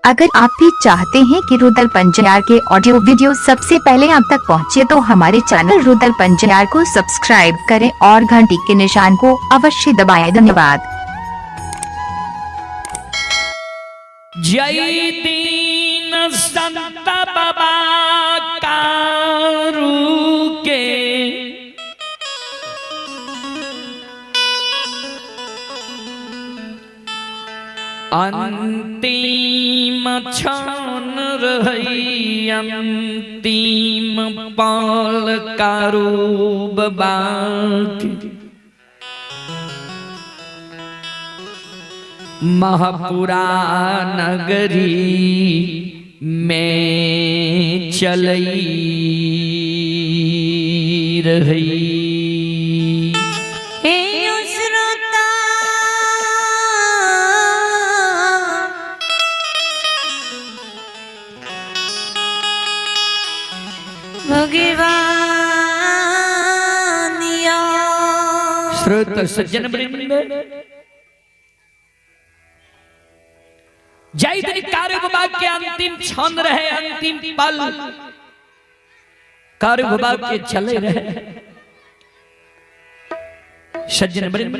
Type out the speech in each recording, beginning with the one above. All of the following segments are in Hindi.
अगर आप भी चाहते हैं कि रुदल पंजयार के ऑडियो वीडियो सबसे पहले आप तक पहुंचे तो हमारे चैनल रुदल पंजयार को सब्सक्राइब करें और घंटी के निशान को अवश्य दबाएं। धन्यवाद। जय दीन संत बाबा कारू के अंतिम क्षण रही अंतिम पल कारू बाबा के महापुरा नगरी में चलई रही। श्रोत सज्जन वृंद, जय दिन कारू बाबा के अंतिम क्षण रहे, अंतिम पल कारू बाबा के चले रहे। सज्जन वृंद,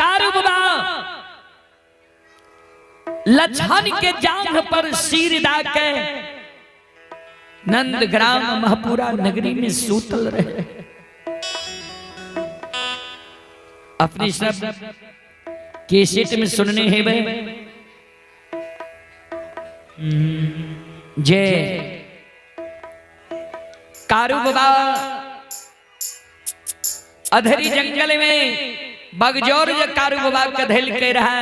कारू बाबा लछन के जांघ पर सिर डाके नंदग्राम महापुरा नगरी में सूतल रहे। अपने सब कैसेट में सुनने हैं वे जय कारू बाबा अधरी जंगल में बगजोर कारू बाबा का धैल के रहा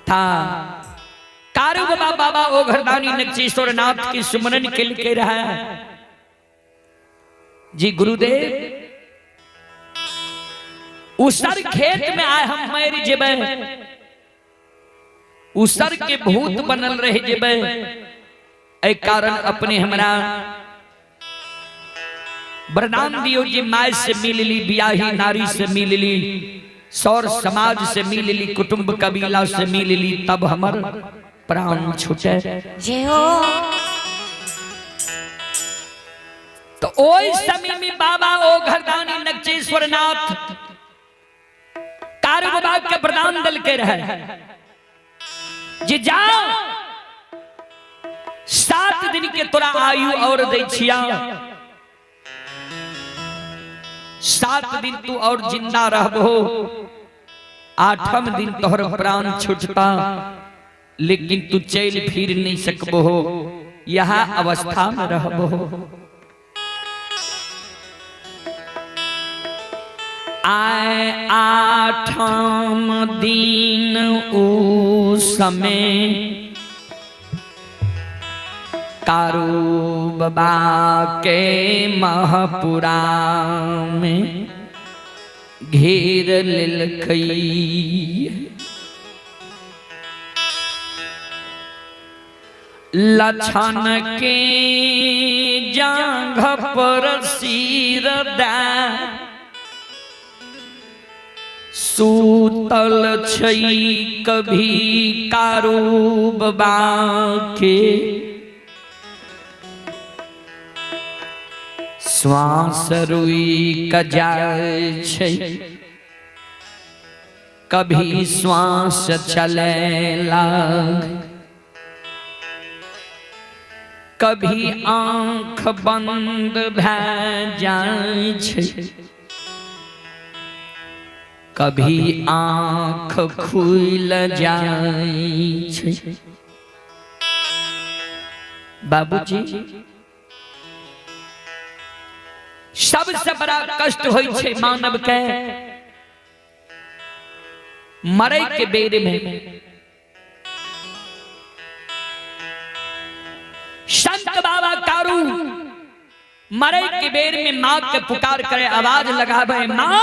था। कारू बाबा बाबा ओघरदानी नक्षेश्वर नाथ की सुमरन के लिए रहा जी। गुरुदेव उसर खेत में आए हम मर जेबे, उसर के भूत बनल रहे जेबे, ए कारण अपने हमरा वरदान दियो जी। माय से मिल ली, बियाही नारी से मिल ली, सौर समाज से मिल ली, कुटुंब कबीला से मिल ली, तब हमर प्राण छूटे। तो ओई समय में बाबा ओघरदानी नक्षेश्वर नाथ कारू बाबा के प्रदान दल के रहे जी। जाओ 7 दिन के तोरा आयु और दै छिया, 7 दिन तू और जिंदा रहबो, 8वें दिन तोहर प्राण छूटता, लेकिन तू चल फिर नहीं सकबो, यहाँ अवस्था में रहबो। आए 8वें दिन उस समय कारू बाबा के महापुरा में घेर लेलकई। लछन के जांघ पर सिर दा सूतल छई कभी कारू बाबा के श्वास रुई क जाय छई, कभी श्वास चले लाग, कभी आंख बंद भै जाय छई, कभी आंख खुल जाय छे। बाबूजी सबसे बड़ा कष्ट होय छे मानव के मरे के बेर में। संत बाबा कारू मरे के बेर में माँ के पुकार करे, आवाज लगावे, माँ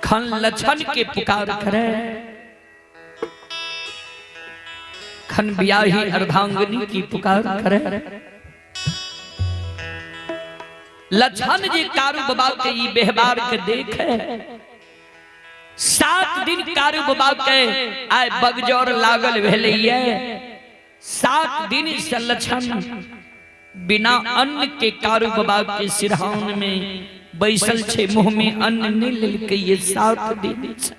खन लछन के पुकार करे। खन ब्याही अर्धांगिनी की पुकार करे। लछन जी कारू बाबा के ई व्यवहार के देखे 7 दिन कारू बाबा के आय बगजोर लागल भेले। 7 दिन से लछन बिना अन्न के कारू बाबा के सिरहान में बैसल छे, मुंह में अन्न नहीं लेके। ये 7 दिन से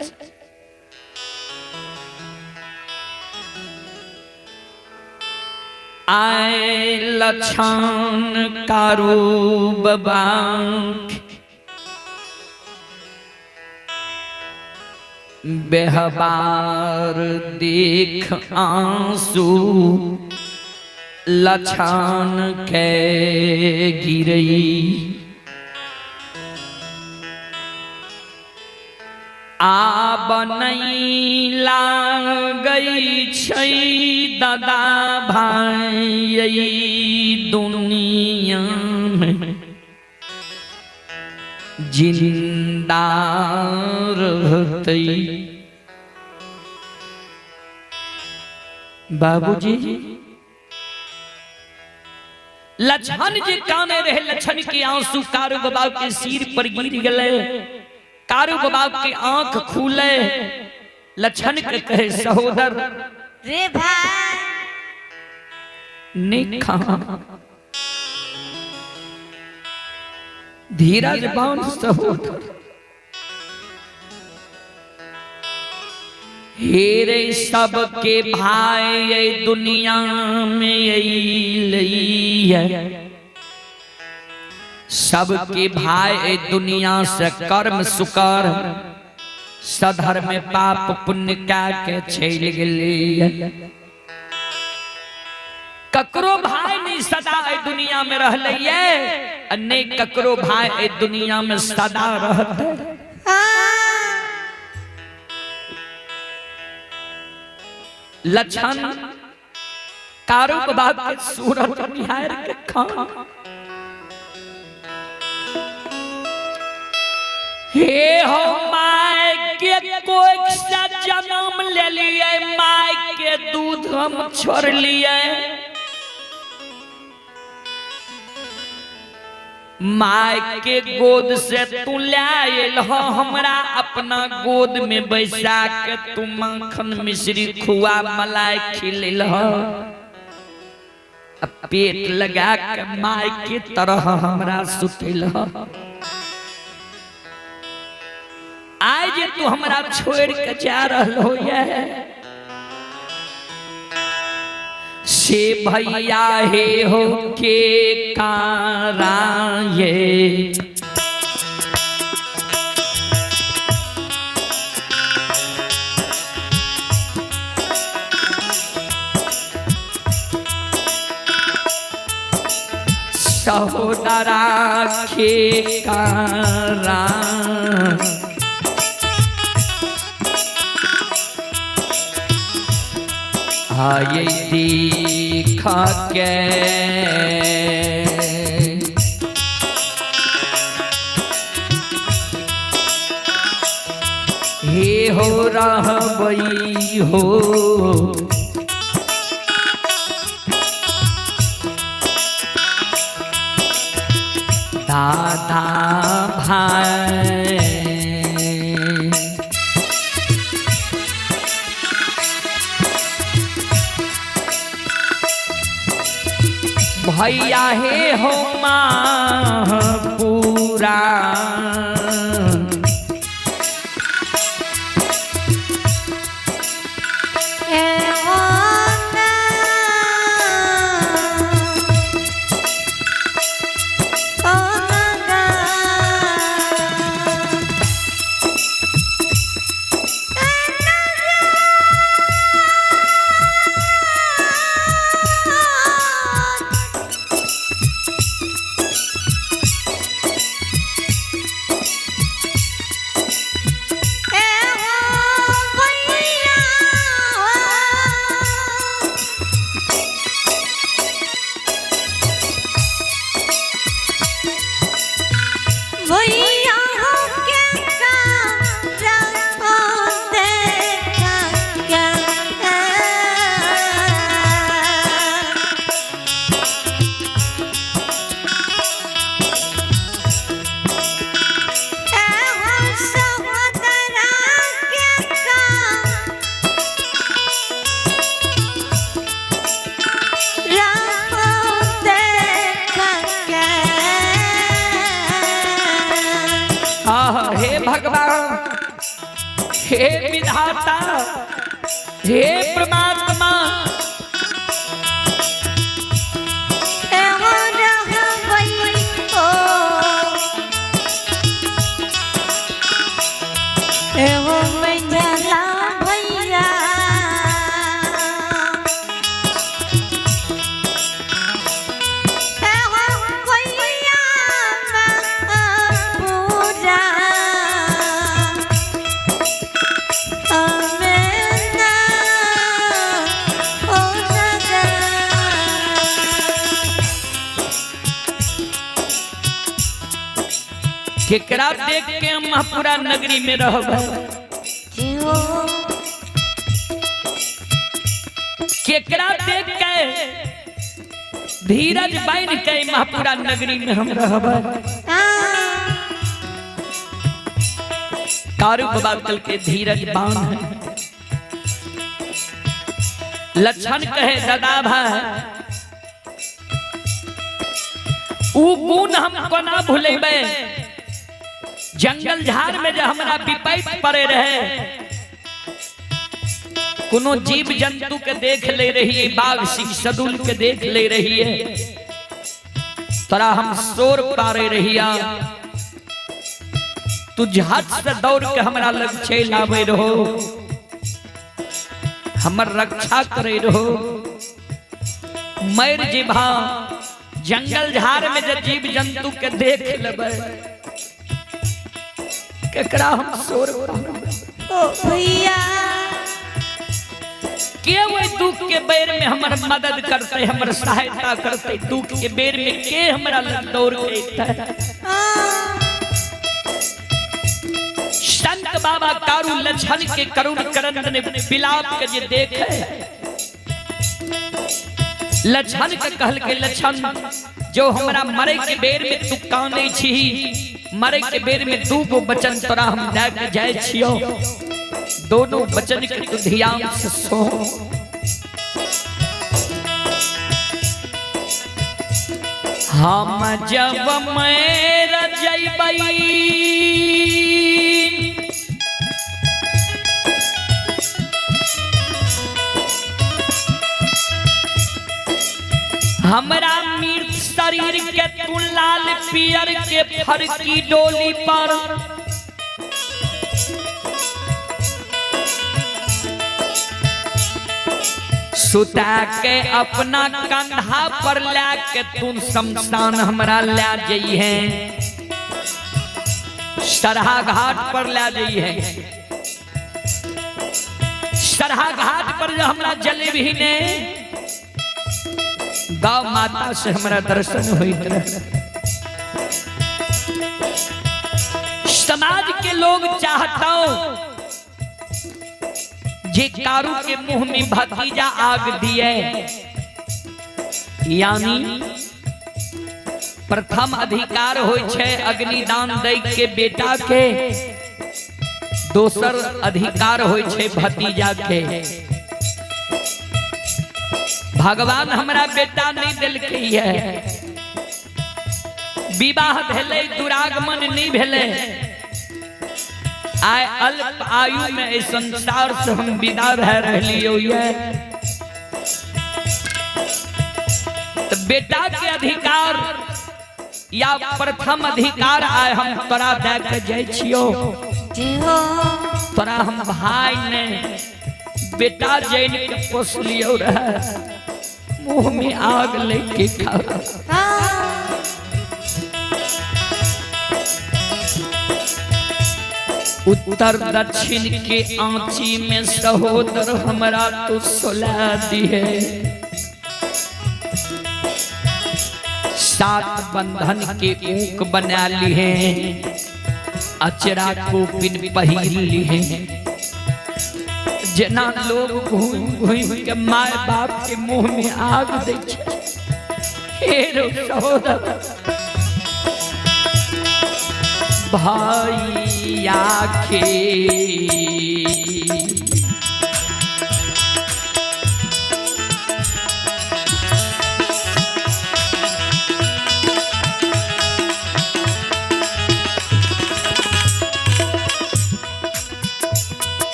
आए लछन कारू बाबा बेहबार देख आंसू लछन के गिरई। आब नहीं लागई छै दादा भाई दुनिया में जिंदा रहतई। बाबूजी लछन जी काने रहे, लछन के आंसू कारू बाबा के सिर पर गिर गए। कारू बाबा की आंख खुले। लछन के कहे सहोदर रे भाई निखा धीरज बांध सहोदर। हेरे सबके भाई ये दुनिया में यही है। सबके भाई दुनिया से कर्म सुकर्म सधर्म पाप पुण्य का के चल गेले। ककरो भाई नहीं सदा दुनिया में रहले, ने ककरो भाई दुनिया में सदा रहते। लछन कारू बाबा के सूरत निहार के खान। हे हो माय के कोई सा जन्म ले लिए, माय के दूध हम छोड़ लिए। माय के गोद से तू लायल हो, हमरा अपना गोद में बैसा के तू माखन मिश्री खुआ मलाई खिलल हो। पेट लगा के माय के तरह हमरा सुतल हो। आज तू हमरा छोड़ के जा रहा हो से भैया हे हो के काराये। सहोदरा के कारा आये देखा के हे हो रहबई हो दादा भाई। भैया हे हो माँ पूरा हे विधाता हे परमात्मा एहो रहबई ओ एहो मंझला भैया एहो भैया पूरा अमेना ओ नगा केकरा देख के हम महापुरा नगरी में रहब जियो केकरा देख के धीरज बाइन के महापुरा नगरी में हम रहब कारू बाबा कल के धीरज बान है लक्षण कहे दादा भाई ऊ गुण हम कोना भूलेबे जंगल झाड़ में जो हमारा विपैत पड़े रहे कोनो जीव जंतु के देख ले रही है बाघ सिंह सदुल के देख ले रही है तोरा हम शोर पारे रहिया तू झट से दौड़ के हमारा लग चल आवे रहो हमर रक्षा करे रहो मर जीभा जंगल झाड़ में जो जीव जंतु के देख लेबे केकरा हम शोर ओ भैया के वो दुख के बेर में हमर मदद करते हमर सहायता करते दुख के बेर में के हमरा दौड़ के संत बाबा कारू लक्षण के करुण करंद ने बिलाप के जे देखे लक्षण के कहल के लक्षण जो हमरा मरे के बेर में तू काने छी मरे के बेर में दू गो बचन तोरा हम दे के जाय छियो दोनों बचन के तू ध्यान से सो हम जब मैं जइबई हमरा मृत शरीर के तू लाल पियर के फरकी डोली पर सुता के अपना कंधा पर लाके तू शमशान हमरा ले जई है सरहा घाट पर ले जई है सरहा घाट पर जो हमरा जलेबी ने गाँव माता से हमारा दर्शन होइत रहे समाज के लोग चाहता जे कारू के मुंह में भतीजा आग दिए यानी प्रथम अधिकार होय छे अग्निदान दई के बेटा के दोसर अधिकार होय छे भतीजा के भगवान हमरा बेटा नहीं दिल के है विवाह भेले दुरागमन नहीं भेले आय अल्प आयु में इस संसार से हम विदा रह रहियो ये तो बेटा के अधिकार या प्रथम अधिकार आय हम तोरा दे के जाय छियो तोरा हम भाई ने बेटा जैन के पोसलियो रहे मुंह में आग लेके खा उत्तर दक्षिण के आंची में सहोदर हमरा तो सुला दिए सात बंधन के ऊक बना लिए अचरा को पिन पहिर लिए जना लोग घूम घूम के माय बाप के मुंह में आग दे सहोदर भाई आखे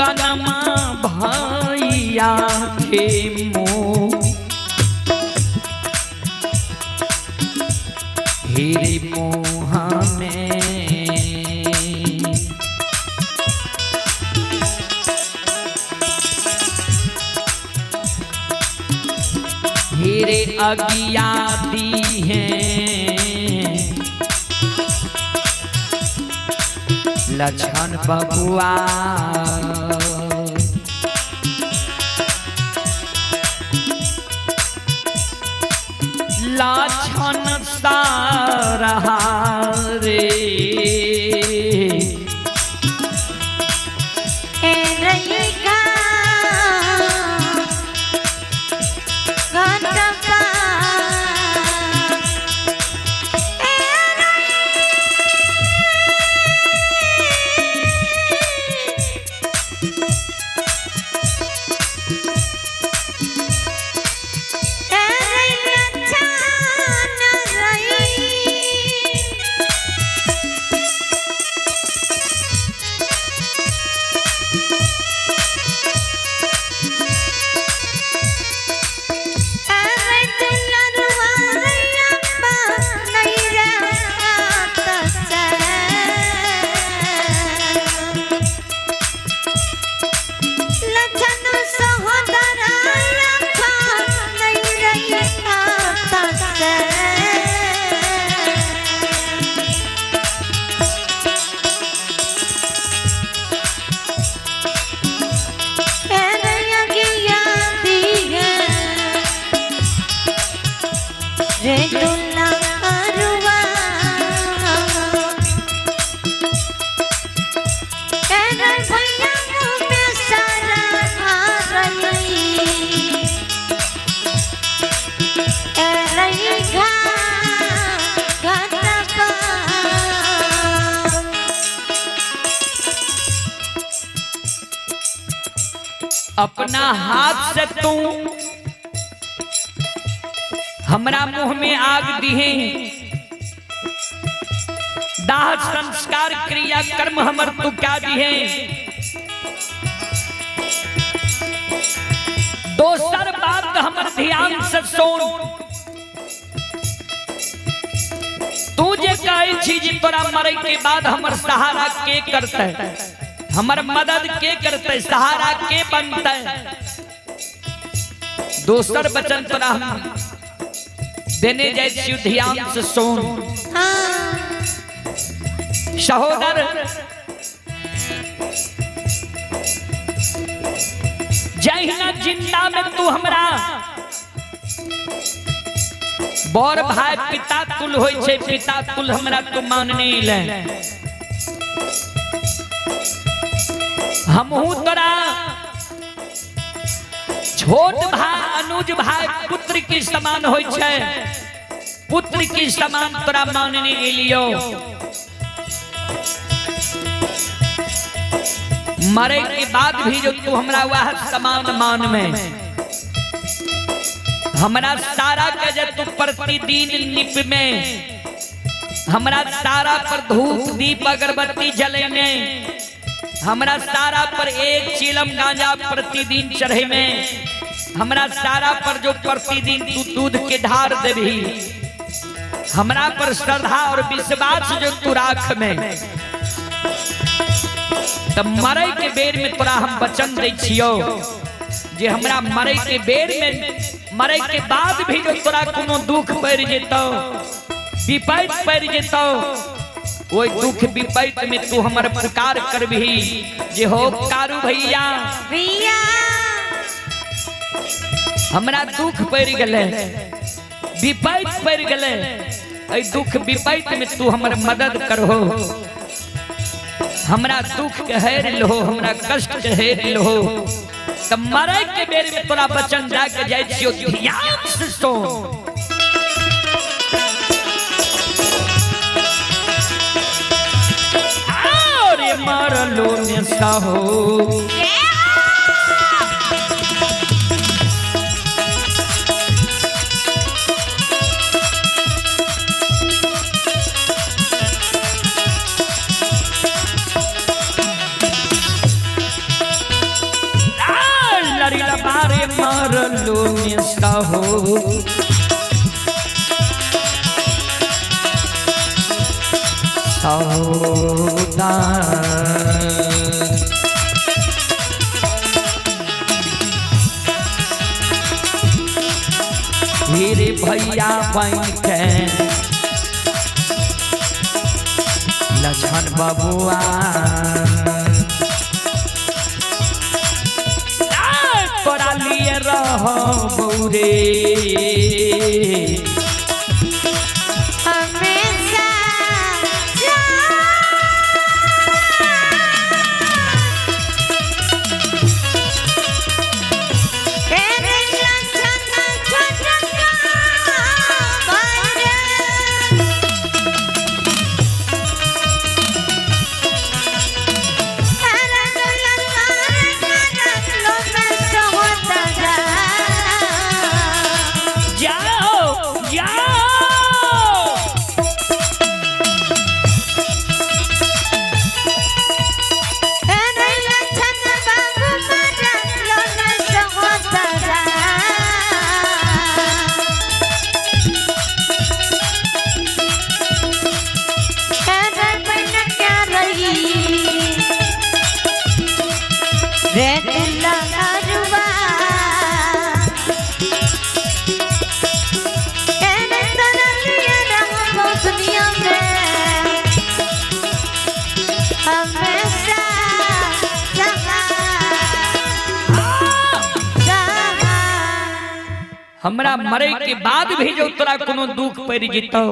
कंगनमा भैया के मोह हेरे मोह में हेरे अगिया दी हैं लछन बबुआ लछन सा रहा रे रैया घटपा रे दुल्ला अरुआ तेरे भैया मुँह में सारा आ रही तेरे घटपा अपना हाथ से तू हमरा मुंह में आग दिहे दाह संस्कार क्रिया कर्म हमर तू क्या दिहे दोसर बात हमर ध्यान से सुन तू जे कहे छी जे तोरा मरे के बाद हमर सहारा के करते हमर मदद के करते सहारा के बनते दोसर वचन तोरा हम देने जाए ध्यान से सुन सहोदर जहिना जिंदा में तू हमरा बर भाई पिता तुल होय छे पिता तुल हमरा तू मानने ले हमहू तोरा छोट भाई अनुज भाई पुत्र की समान होय छे पुत्र की समान तोरा मानने लियो मरे के बाद भी जो तू हमरा वह समान मान में हमरा सारा के जे तू प्रतिदिन निप में हमरा सारा पर धूप दीप अगरबत्ती जले में हमरा सारा पर एक चिलम गांजा प्रतिदिन चढ़े में हमरा सारा पर जो प्रतिदिन तू दूध के ढार देवी हमरा पर श्रद्धा और विश्वास जो तू राख में तब मरे के बेर में तोरा हम वचन दे छियो जे हमरा मरे के बेर में मरे के बाद भी जो तोरा कोनो दुख पड़ जेतो विपैत पड़ जेतो ओई दुख विपैत में तू हमर पुकार करबही जे हो कारू भैया भैया हमरा दुख पड़ गेले विपैत पड़ गेले ए दुख विपैत में तू हमर मदद करहो हमरा दुख के हेर लो हमरा कष्ट के हेर लो तब मरे के बेर में तोरा वचन जाके जाय छियो ध्यान से सुन मारलो ने साहो हो सौदा मेरे भैया बन के लछन बबुआ तोरा लिए रहो बौरे हमेशा हमरा मरे के बाद भी जो तोरा कोनो दुख पड़ जेतो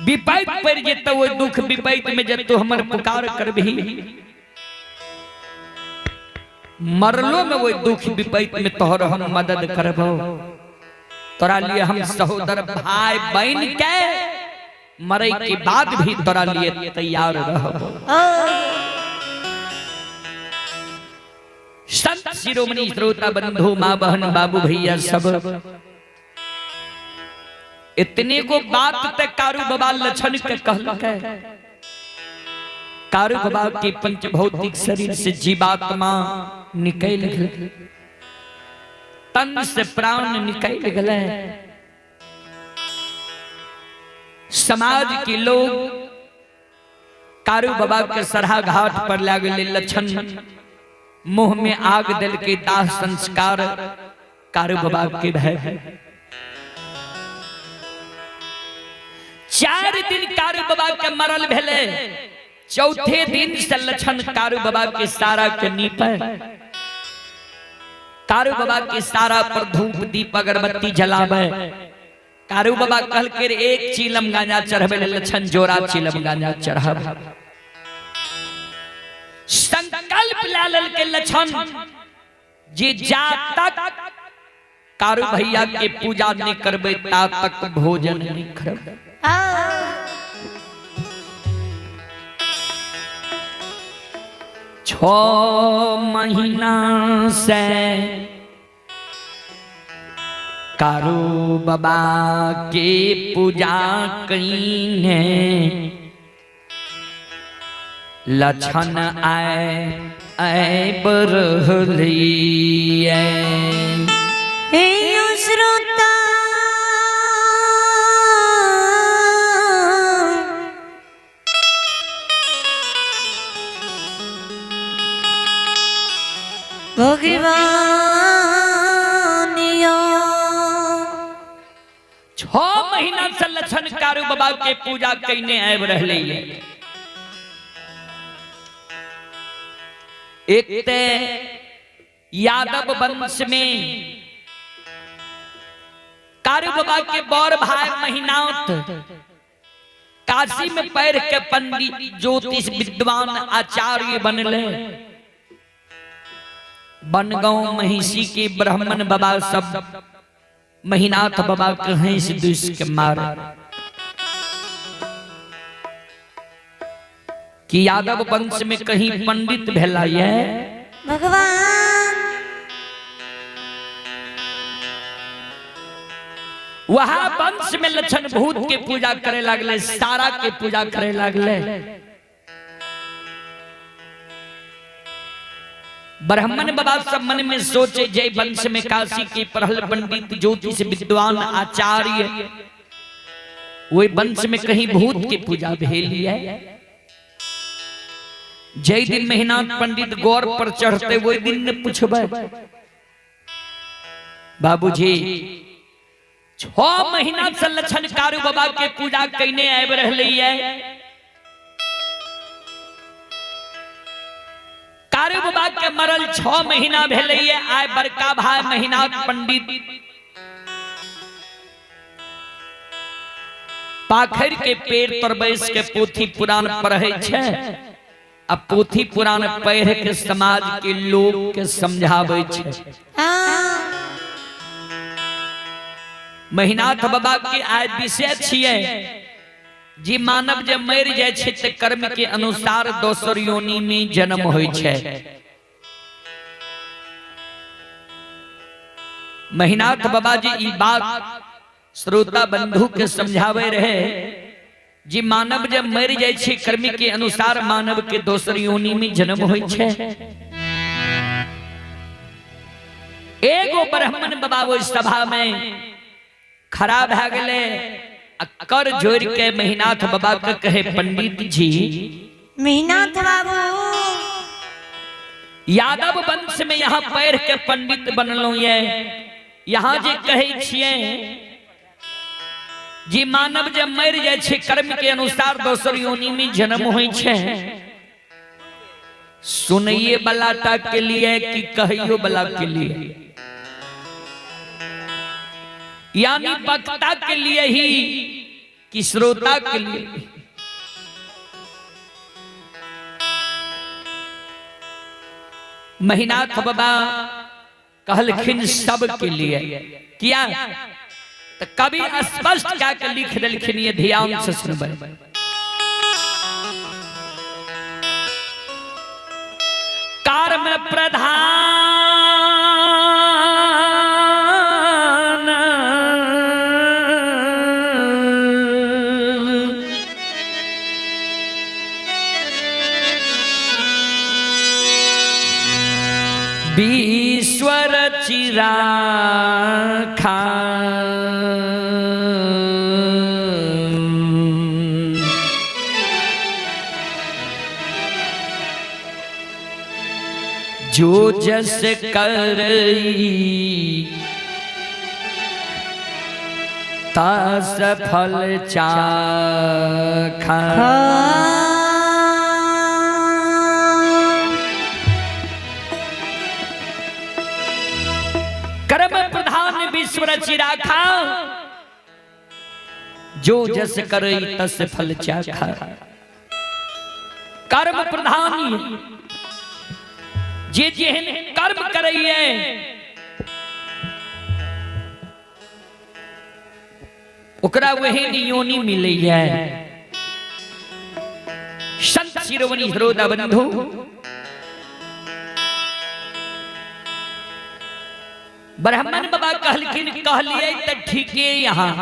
विपैत पड़ जेतो वो दुख विपैत में जब तू हमर पुकार करबही मरलो में वो दुख विपैत में तोहर हम मदद करबो तोरा लिए हम सहोदर भाई बहन के मरे के बाद भी तोरा लिए तैयार रहबो। संत शिरोमणि श्रोता बंधु माँ बहन बाबू भैया सब इतने को बात ते कारू बाबा लछन के कहलक कारू बाबा के पंच भौतिक शरीर से जीवात्मा निकल गए तन से प्राण निकल गए समाज के लोग कारू बाबा के सरहा घाट पर लागले लछन मुंह में आग दल के दाह संस्कार कारू बाबा के भय 4 दिन कारू बाबा के मरल भेले चौथे दिन से लछन कारू बाबा के सारा के नीपे कारू बाबा के सारा पर धूप दीप अगरबत्ती जलावे कारू बाबा कहल के एक चीलम गांजा चढ़ावे लछन जोरा चीलम गांजा चढ़ावे संकल्प लाल के लछन जे जा तक कारू भैया के पूजा नहीं करबे ता तक भोजन नहीं करबे। 6 महीना से कारू बाबा के पूजा कईने लछन आए बरहली श्रोता भगवान 6 महीना से लछन कारू बाबा के पूजा कईने आए रहले एक ते यादव वंश में कारू बाबा के बड़ भाई महीनात काशी में पैर के पंडित ज्योतिष विद्वान आचार्य बनले बनगांव महिषी के ब्राह्मण बाबा सब महीनाथ बाबा कहीं से दुष के मारे कि यादव वंश में कहीं पंडित भेला ये भगवान वहां वंश में लछन भूत के पूजा करे लागले सारा के पूजा करे लागले ब्राह्मण बाबा सब मन में सोचे, जय वंश में काशी के प्रहल पंडित ज्योतिष विद्वान आचार्य, वही वंश में कहीं भूत की पूजा भेल है। जय दिन मेहनाथ पंडित गौर पर चढ़ते वही दिन ने पूछबे, बाबूजी 6 महीना से लक्षण कारू बाबा के पूजा कैने आब रहले है। कारू बाबा के मरल 6 महीना भेले है। आय बड़का भाई मेहनाथ पंडित पाखर के पेड़ पर बैस के पोथी पुराण पढ़े छे। अब पोथी पुराण पढ़ के समाज के लोग के समझावे छे। मेहनाथ बाबा के आय विषय छिए, जी मानव जब मर जाय छे त कर्म के अनुसार दोसर योनि में जन्म होय छे। मेहनाथ बाबा जी ई बात श्रोता बंधु के समझावे रहे, जी मानव जब मर जाय छे कर्म के अनुसार मानव के दोसर योनि में जन्म होय छे। एगो ब्राह्मण बाबा वो सभा में खड़ा भ गेले, कर जोड़ के मेहनाथ बाबा के कहे, पंडित जी मेहनाथ बाबू यादव वंश में यहाँ पैर के पंडित बनलो ये, यहाँ जे कहे छिए जी मानव जब मर जाय छे कर्म के अनुसार दोसर योनि में जन्म होय छे। सुनिए बलाटा के लिए कि कहियो बला के लिए, यानी वक्ता के लिए ही कि श्रोता के लिए। मेहनाथ बाबा कहलखिन सब के लिए किया, तो कभी स्पष्ट क्या के लिख देलखिन, ये ध्यान से सुनबे। कर्म प्रधान ईश्वर चिराखा, जो जस करई तास फल चाखा। कर्म प्रधान ईश्वर चिराखा, जो जस करई तस फल चाखा। कर्म प्रधान जे जेहन कर्म करइए ओकरा वही योनि मिलैया। संत शिरोमणि हृदय बंधु ब्राह्मण बाबा कहलखिन, कहलिए तो ठीक है यहाँ,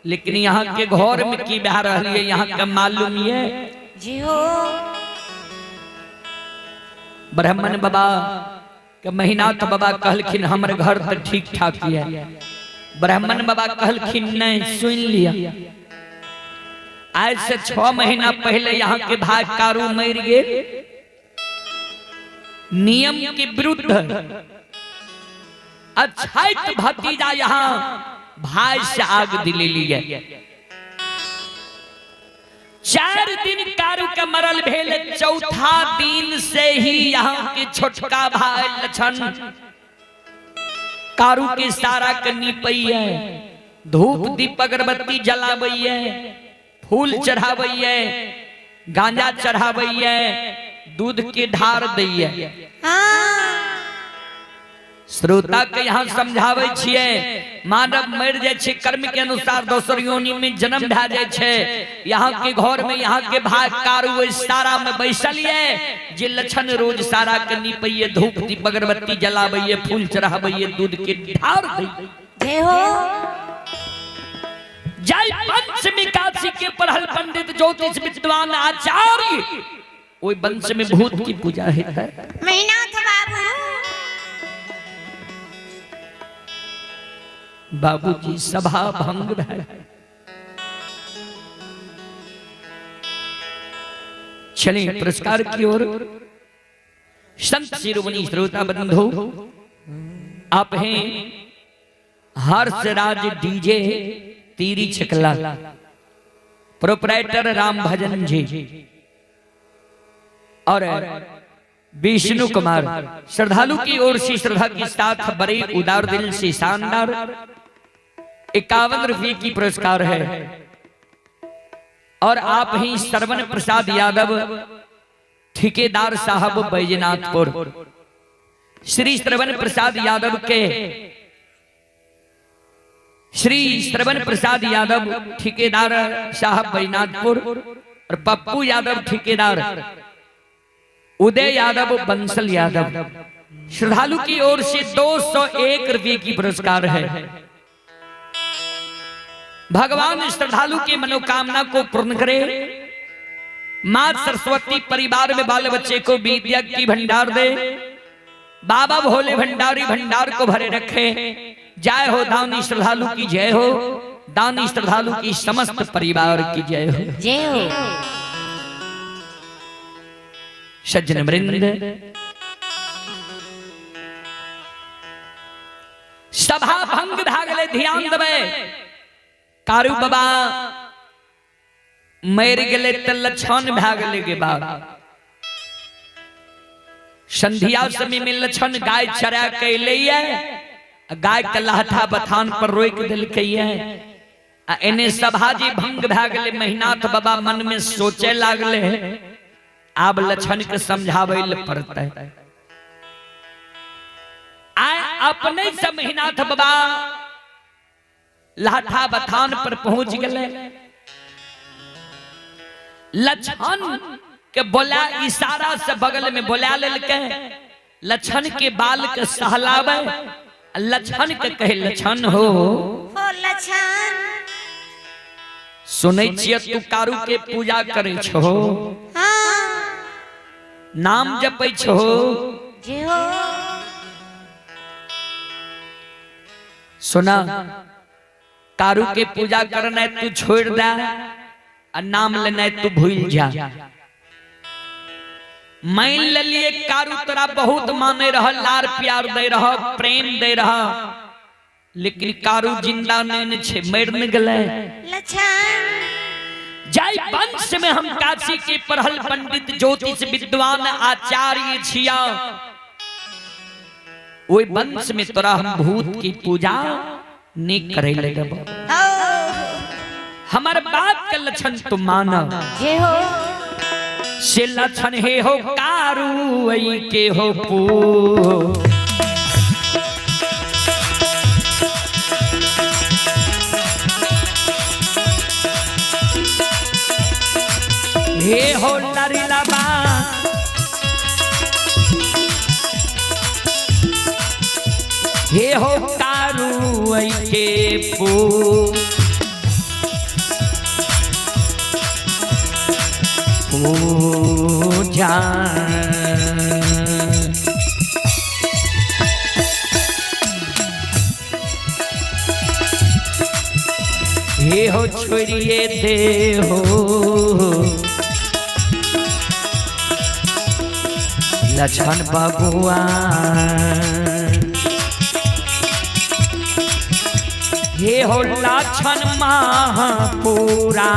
लेकिन यहाँ के घर में की बह रही है यहाँ का मालूम है जी हो। ब्राह्मण बाबा के मेहनाथ बाबा कहलखिन हमर घर तो ठीक ठाक है। ब्राह्मण बाबा कहलखिन नहीं, सुन लिया, आज से 6 महीना पहले यहाँ के भाई कारू मर गए। नियम के विरुद्ध अच्छा भतीजा यहाँ भाई से आग दिले लिए। 4 दिन कारू के मरल भेल, चौथा दिन से ही यहाँ के छोटका भाई लक्षण कारू के सारा के निपई है, धूप दीप अगरबत्ती जलाबै है, फूल चढ़ाबै है, गांजा चढ़ाबै है, दूध के ढार दैया। श्रोता के यहाँ समझावे छिए, मानव मर जाय छे कर्म के अनुसार दोसर योनि में जन्म भा जाय छे। यहाँ के घर में यहाँ के भाई कारू सारा में बैसल है, जे लक्षण रोज सारा के निपैये, धूप दीप अगरबत्ती जलाबैये, फूल चढ़ाबैये, दूध के ढार दैये। जय वंश में काशी के प्रहल पंडित ज्योतिष विद्वान आचार्य, ओई वंश में भूत की पूजा है। मेहनाथ बाबू बाबूजी सभा भंग भय। चलिए पुरस्कार की ओर। संत शिरोमणि श्रोता बंधु, आप हैं हर्षराज डीजे तीरी छकला, प्रोपराइटर राम भजन जी और विष्णु कुमार। श्रद्धालु की ओर से श्रद्धा के साथ बड़े उदार दिल से शानदार 51 रुपये की पुरस्कार है। और आप ही श्रवण प्रसाद यादव, ठेकेदार साहब बैजनाथपुर। श्री श्रवण प्रसाद यादव के श्री श्रवण प्रसाद यादव ठेकेदार साहब बैजनाथपुर और पप्पू यादव ठेकेदार, उदय यादव, बंसल यादव। श्रद्धालु की ओर से 201 रुपये की पुरस्कार है। भगवान श्रद्धालु के मनोकामना को पूर्ण करे। मां सरस्वती परिवार में बाल बच्चे को विद्या की भंडार दे। बाबा भोले भंडारी भंडार को भरे रखे। जय हो दानी श्रद्धालु की जय हो। दानी श्रद्धालु की समस्त परिवार की जय हो। जय हो। सज्जन वृंद, सभा भंग भागले ध्यान देवे। कारू बाबा मर गले त लक्षण भागले के बाद संध्या समय में लक्षण गाय चरा के लिए गाय के लहठा बथान पर रोक दिल के एने सभाजी भंग भागले। महिनाथ बाबा मन में सोचे लागले, अब लक्षण के समझावे पड़ता है। अपने से महिनाथ बाबा लाठा बथान पर पहुंच गए। लक्षण के बोला, इशारा से बगल में बोला लेके लक्षण के बाल के सहलावे। लक्षण के कहे, लक्षण हो लक्षण सुनै छियै तू कारू के पूजा करे छो, नाम जपै छो। जय हो। सुना, कारू के पूजा करना है तू छोड़ दे और नाम लेना है तू भूल जा। मान लिए कारू तोरा बहुत माने रह, लार प्यार दे रह, प्रेम दे रह, लेकिन कारू जिंदा नहीं छे, मर न गले। जय वंश में हम काशी के पढ़ल पंडित ज्योतिष विद्वान आचार्य छिया। ओई वंश में तोरा हम भूत की पूजा नहीं करे ले देब। हमार बात के लक्षण तुम माना। जय हो। से लक्षण हे हो कारू आई के हो पू। हे हो लरिला बा, हे हो कारू आई के पू। पूजा हे हो छोड़िए दे हो लक्षण बबुआ। हे हो लक्षण महापुरा।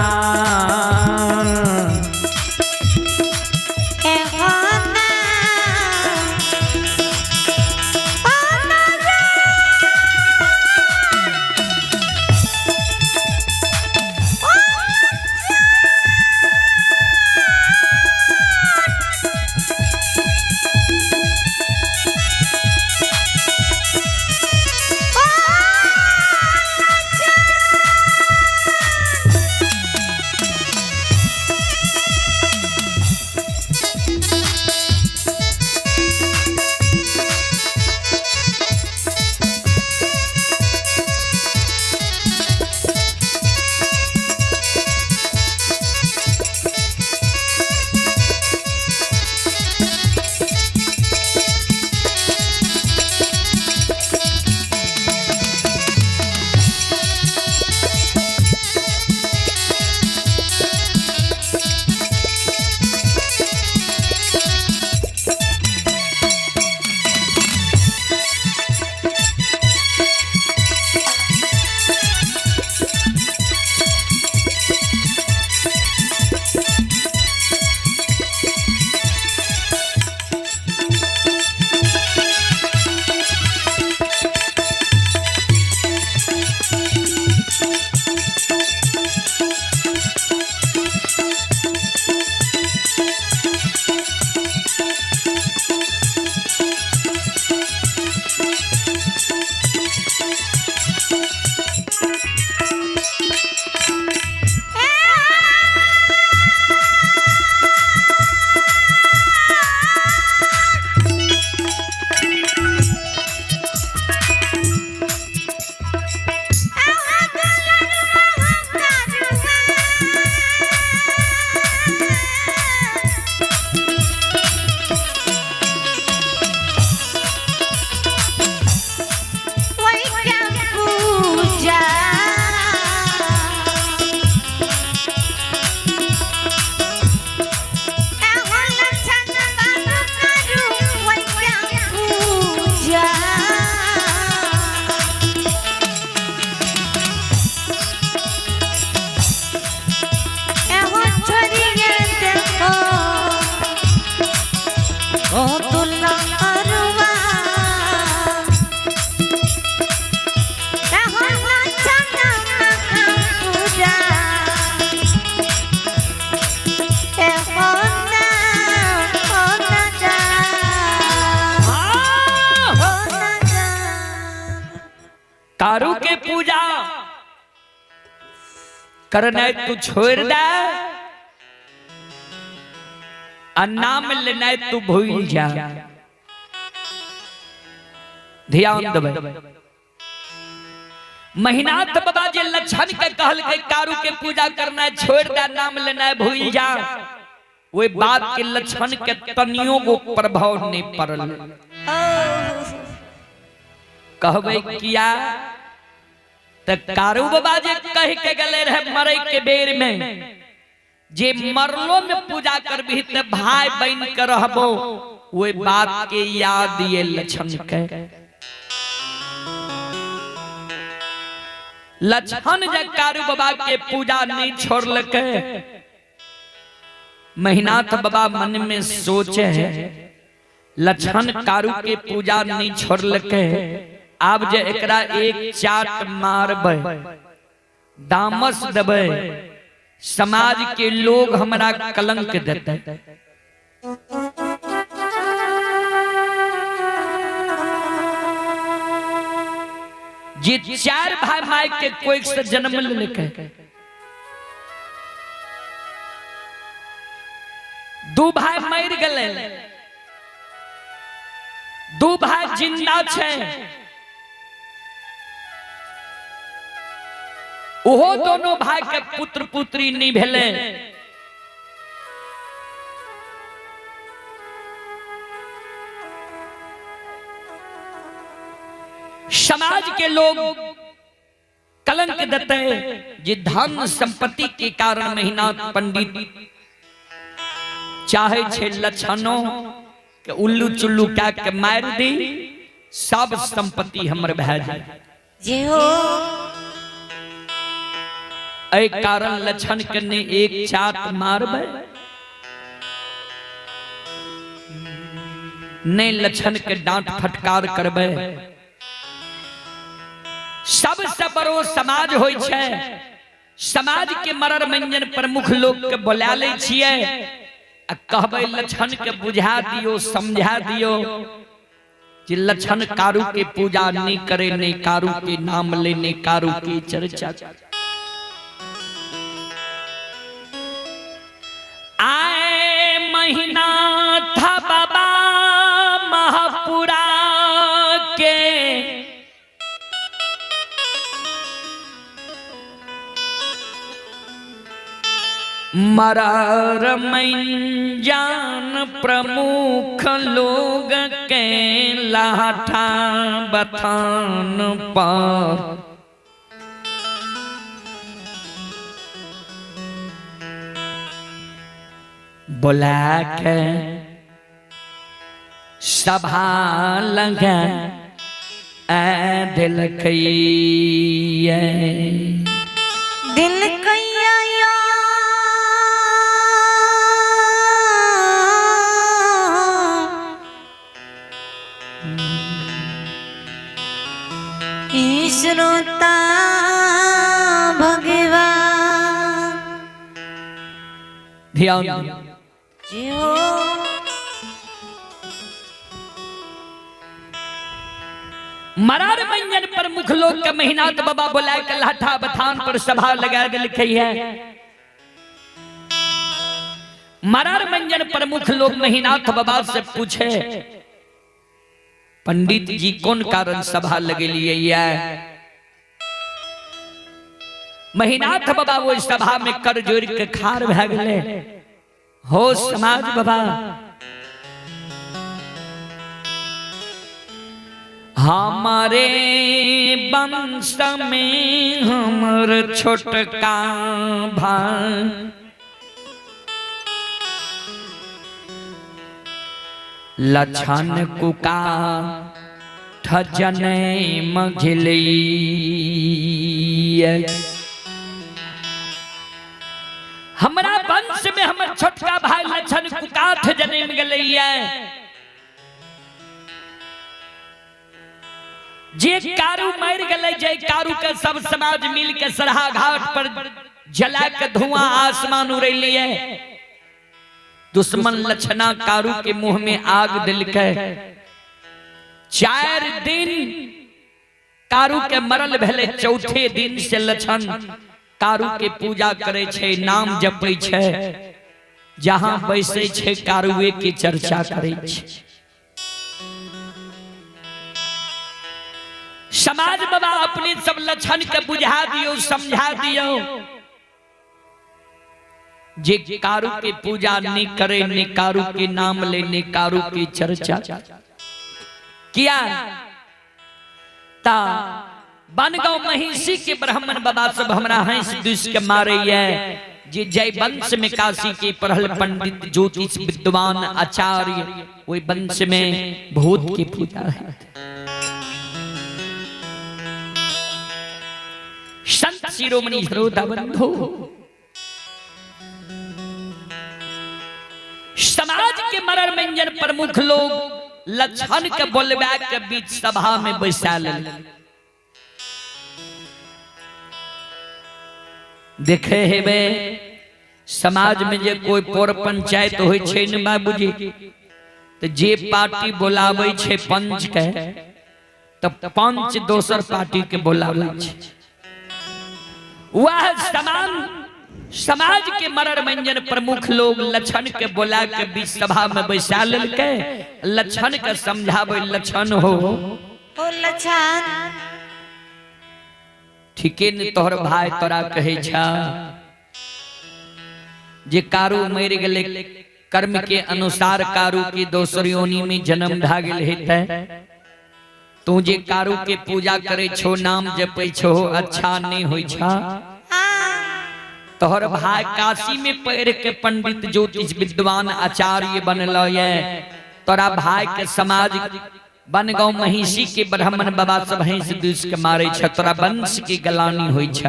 कारू के पूजा करना तू छोड़ दे, नाम लेना तू भूल जा। ध्यान देवे महीनाथ बाबा जे लक्षण के कहल के कारू के पूजा करना छोड़ दे, नाम लेना भूल जा, वो बात के लक्षण के तनियों को प्रभाव नहीं पड़ल। कहबे किया तो कारू बाबा जे कह के गले रहे मरे के बेर में, जे मरलो में पूजा करबी ते भाई बहन के रहबो, वो बात के याद ये लक्षण के। लक्षण जे कारू बाबा के पूजा नहीं छोड़ल के, महीनाथ बाबा मन में सोचे है लक्षण कारू के पूजा नहीं छोड़ल के, आप जे एकरा एक चाट मारबे, दामस देबे, समाज के लोग हमरा कलंक देते। जे चार भाई माई के कोई से जन्म लेके, दो भाई मर गए, दो भाई जिंदा छे, ओहो दोनों भाई के पुत्र पुत्री नहीं भेले। समाज के लोग कलंक देते जे धन संपत्ति के कारण महीनाथ पंडित चाहे छे लक्षणों के उल्लू चुल्लू क्या के मार दी, सब संपत्ति हमर भै जाए। जी हो ऐ कारण लक्षण के ने एक चाट मारबे, ने लक्षण के डांट फटकार करबे। सबसे बड़ो समाज होय छे, समाज के मरर मंजन प्रमुख लोग के बुला ले छिए, आ कहबे लक्षण के बुझा दियो, समझा दियो जे लक्षण कारू के पूजा नहीं करे, ने कारू के नाम ले, ने कारू की चर्चा। आए महीनाथ बाबा महापुरा के मरार मंजान प्रमुख लोग के लाठा बथान पर बुला के सभा लगा दिल कइया दिल कैया श्रोता ध्यान दियो। जय हो मरार मंजन प्रमुख लोग के महीनाथ बाबा बुला के लाठा बथान पर सभा लगा दिल है। मरार मंजन प्रमुख लोग महीनाथ बाबा से पूछे, पंडित जी कौन कारण सभा लगे लिए? महीनाथ बाबा वो सभा में कर जोड़ के खार भे गए। हो समाज बाबा, हमारे वंश में हमर छोटका भाई लछन कुका ठजने मझिली। हमरा वंश में हमर छोटका भाई लछन कुका ठजने में गलैया। जे कारू मर गए, जे कारू के सब समाज मिल के सरहा घाट पर जला के धुआं आसमान उड़ेलिए। दुश्मन लछना कारू के मुंह में आग दिल के 4 दिन कारू के मरल भेले। चौथे दिन से लछन कारू के पूजा करे छे, नाम जपे छे, जहां बैसे छे कारुए की चर्चा करे छे। समाज बाबा अपने सब लक्षण के बुझा दियो, समझा दियो। जे कारू के पूजा नहीं करे, ने कारू के नाम ले, ने कारू की चर्चा किया, ता बनगांव महिषी के ब्राह्मण बाबा सब हमरा हंस दुस के मारे ये। जे जय वंश में काशी के पढ़ल पंडित ज्योतिष विद्वान आचार्य, वही वंश में भूत की पूजा है। संत शिरोमणि श्रोता बंधु, समाज के मरर मंजन प्रमुख लोग लक्षण के बोलबा के बीच सभा में बैसा ले। देखे हेबे समाज में जे कोई पौर पंचायत होय छे न बाबूजी, तो जे पार्टी बोलावे छे पंच के, तब पंच दोसर पार्टी के बोलावे छे। वह समान समाज के मरर मंजन प्रमुख लोग लक्षण के बोला के बीच सभा में बैसा लेलके। लक्षण के समझावे, लक्षण हो लक्षण ठीके न तोहर भाई तोरा कहे छा, जे कारू मर गेले, कर्म के अनुसार कारू की दोसर योनि में जन्म धा गेल हेतै। तू जे कारू के पूजा करे छो, नाम जपै छो, अच्छा नहीं होय छा। तोहर भाई काशी में पढ़ के पंडित ज्योतिष विद्वान आचार्य बनल ये। तोरा भाई के समाज बनगांव महिषी के ब्राह्मण बाबा सब हंस दूस के मारे छ, तोरा वंश की गलानी होय छ।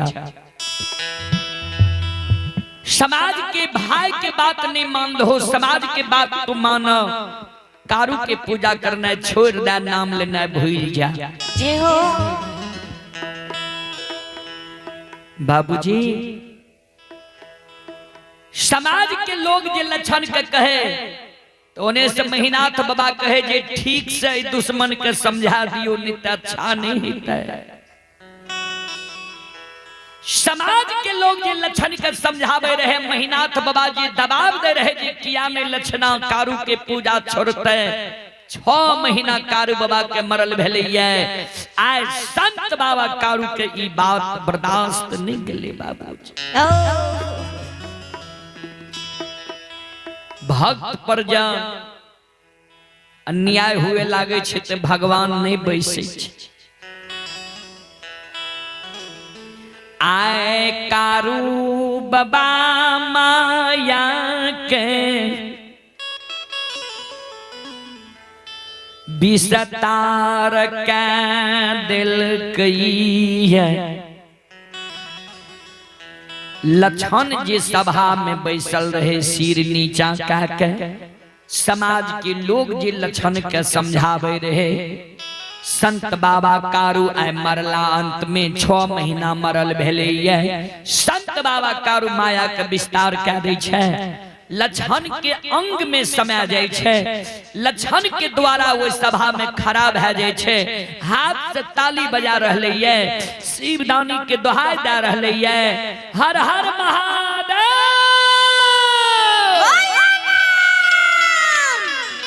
समाज के भाई के बात नहीं मान लो, समाज के बात तू मानो। कारू के पूजा करना छोड़ दे, नाम लेना भूल जा। जय हो बाबूजी, समाज के लोग जे लक्षण के कहे, तो उन्हें से महीनाथ बाबा कहे जे ठीक से दुश्मन के समझा दियो, नहीं तो अच्छा नहीं होता है। समाज के लोग जे लक्षण के समझावे रहे, महीनाथ बाबा जी दबाव दे रहे जे किया में लक्षणा कारू के पूजा छोड़ते। 6 महीना कारू बाबा के मरल भेले ये। आय संत बाबा कारू के ई बात बर्दाश्त नहीं गेले। बाबूजी भक्त पर जा अन्याय हुए लागे छे ते भगवान नहीं बैसे छे। आए कारू बाबा माया के विस्तार के दिल कई है। लक्षण जी सभा में बैसल रहे, सिर नीचा के समाज के लोग जी लक्षण के समझावे रहे। संत बाबा कारू आय मरला, अंत में 6 महीना मरल भेले ये। संत बाबा कारू माया के विस्तार कह दे छे। लक्षण के अंग में समा जाय छे, लक्षण के द्वारा वो सभा में खड़ा भे जाय छे, हाथ से ताली बजा रहले ये, शिवदानी के दोहाई दे रहले ये, हर हर महा